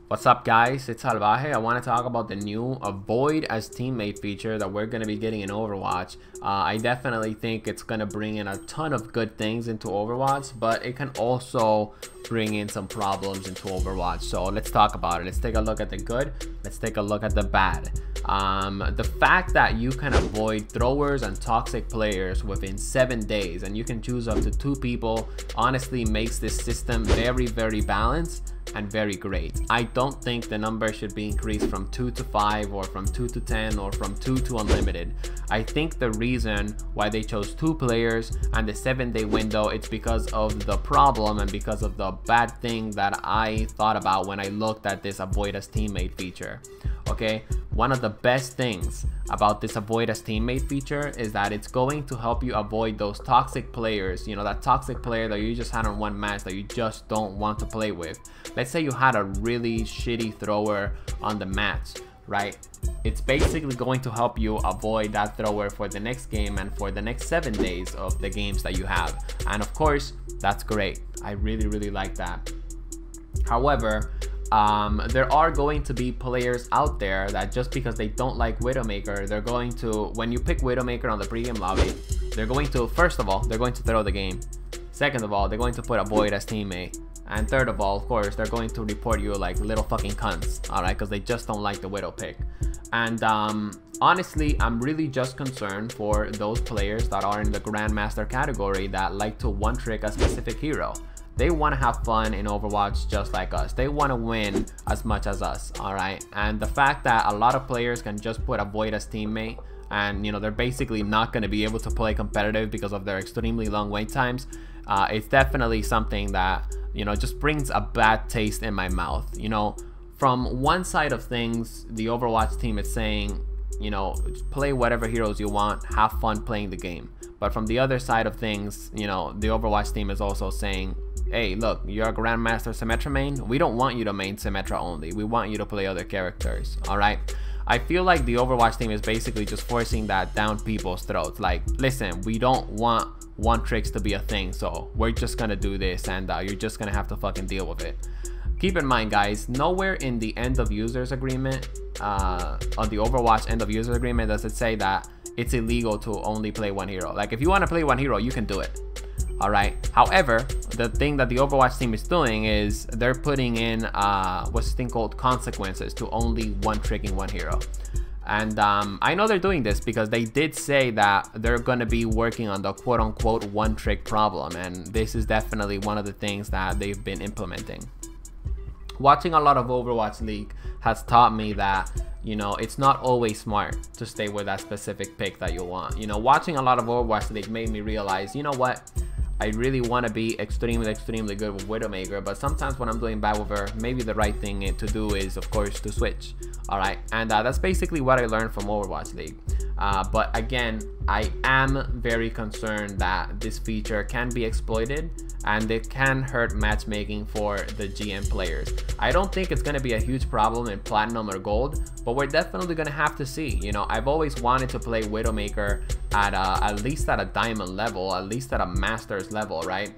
What's up, guys? It's Salvajee. I want to talk about the new Avoid as Teammate feature that we're going to be getting in Overwatch. I definitely think it's going to bring in a ton of good things into Overwatch, but it can also bring in some problems into Overwatch. So let's talk about it. Let's take a look at the good. Let's take a look at the bad. The fact that you can avoid throwers and toxic players within 7 days, and you can choose up to 2 people, honestly makes this system very, very balanced and very great. I don't think the number should be increased from 2 to 5 or from 2 to 10 or from 2 to unlimited. I think the reason why they chose 2 players and the 7-day window, it's because of the problem and because of the bad thing that I thought about when I looked at this Avoid as Teammate feature. Okay, one of the best things about this Avoid as Teammate feature is that it's going to help you avoid those toxic players, you know, that toxic player that you just had on one match that you just don't want to play with. Let's say you had a really shitty thrower on the match, right? It's basically going to help you avoid that thrower for the next game and for the next 7 days of the games that you have. And of course, that's great. I really, really like that. However, there are going to be players out there that just because they don't like Widowmaker, they're going to, when you pick Widowmaker on the pregame lobby, they're going to, first of all, they're going to throw the game. Second of all, they're going to put Avoid as Teammate. And third of all, of course, they're going to report you like little fucking cunts, alright, because they just don't like the Widow pick. And honestly, I'm really just concerned for those players that are in the Grandmaster category that like to one-trick a specific hero. They want to have fun in Overwatch just like us. They want to win as much as us, alright? And the fact that a lot of players can just put Avoid as Teammate and, you know, they're basically not going to be able to play competitive because of their extremely long wait times, it's definitely something that, you know, just brings a bad taste in my mouth. You know, from one side of things, the Overwatch team is saying, you know, play whatever heroes you want, have fun playing the game. But from the other side of things, you know, the Overwatch team is also saying, hey, look, you're a Grandmaster Symmetra main. We don't want you to main Symmetra only. We want you to play other characters, all right? I feel like the Overwatch team is basically just forcing that down people's throats. Like, listen, we don't want one-tricks to be a thing, so we're just gonna do this, and you're just gonna have to fucking deal with it. Keep in mind, guys, nowhere in the end of users agreement, on the Overwatch end of users agreement, does it say that it's illegal to only play one hero. Like, if you want to play one hero, you can do it. All right. However, the thing that the Overwatch team is doing is they're putting in what's this thing called consequences to only one-tricking one hero. And I know they're doing this because they did say that they're going to be working on the quote-unquote one-trick problem, and this is definitely one of the things that they've been implementing. Watching a lot of Overwatch League has taught me that, you know, it's not always smart to stay with that specific pick that you want. You know, watching a lot of Overwatch League made me realize, you know what? I really want to be extremely good with Widowmaker, but sometimes when I'm doing bad with her, maybe the right thing to do is, of course, to switch. Alright, and that's basically what I learned from Overwatch League. But again, I am very concerned that this feature can be exploited and it can hurt matchmaking for the GM players. I don't think it's going to be a huge problem in Platinum or Gold, but we're definitely going to have to see. You know, I've always wanted to play Widowmaker at least at a Diamond level, at least at a Masters level, right?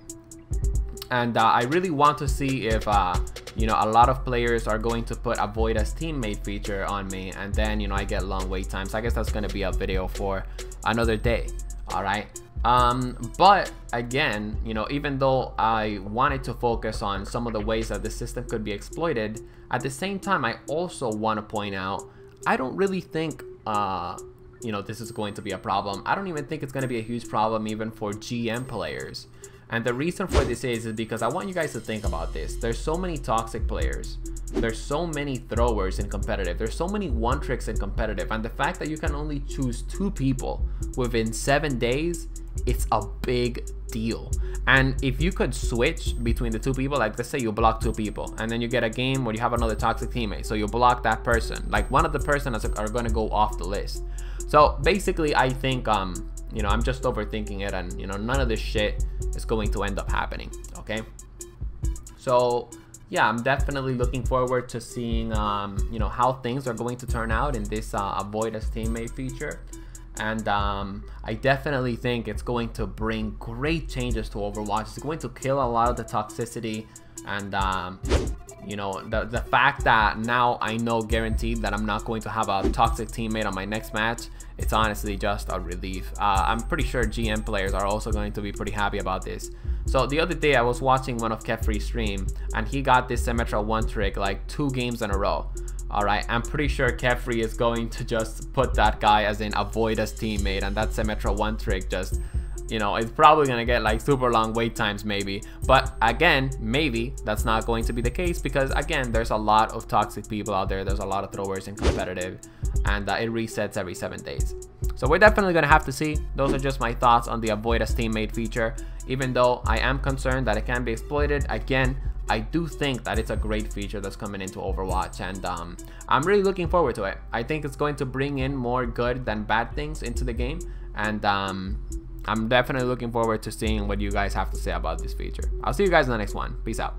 And I really want to see if, you know, a lot of players are going to put Avoid as Teammate feature on me, and then, you know, I get long wait times. I guess that's going to be a video for another day, all right? But again, you know, even though I wanted to focus on some of the ways that the system could be exploited, at the same time, I also want to point out, I don't really think, you know, this is going to be a problem. I don't even think it's going to be a huge problem even for GM players. And the reason for this is because I want you guys to think about this. There's so many toxic players. There's so many throwers in competitive. There's so many one-tricks in competitive. And the fact that you can only choose 2 people within 7 days, it's a big deal. And if you could switch between the 2 people, like let's say you block 2 people and then you get a game where you have another toxic teammate, so you block that person, like one of the persons are going to go off the list. So basically, I think you know, I'm just overthinking it, and you know, none of this shit is going to end up happening. Okay, so yeah, I'm definitely looking forward to seeing you know, how things are going to turn out in this Avoid as Teammate feature. and I definitely think it's going to bring great changes to Overwatch. It's going to kill a lot of the toxicity, and you know, the fact that now I know guaranteed that I'm not going to have a toxic teammate on my next match, it's honestly just a relief. I'm pretty sure GM players are also going to be pretty happy about this. So the other day I was watching one of Kefri's stream, and he got this Symmetra 1 trick like 2 games in a row. Alright, I'm pretty sure Kefri is going to just put that guy as in avoid as teammate, and that Symmetra 1 trick just, you know, it's probably gonna get like super long wait times maybe. But again, maybe that's not going to be the case, because again, there's a lot of toxic people out there. There's a lot of throwers in competitive, and it resets every 7 days. So we're definitely gonna have to see. Those are just my thoughts on the avoid as teammate feature. Even though I am concerned that it can be exploited, again, I do think that it's a great feature that's coming into Overwatch, and I'm really looking forward to it. I think it's going to bring in more good than bad things into the game, and I'm definitely looking forward to seeing what you guys have to say about this feature. I'll see you guys in the next one. Peace out.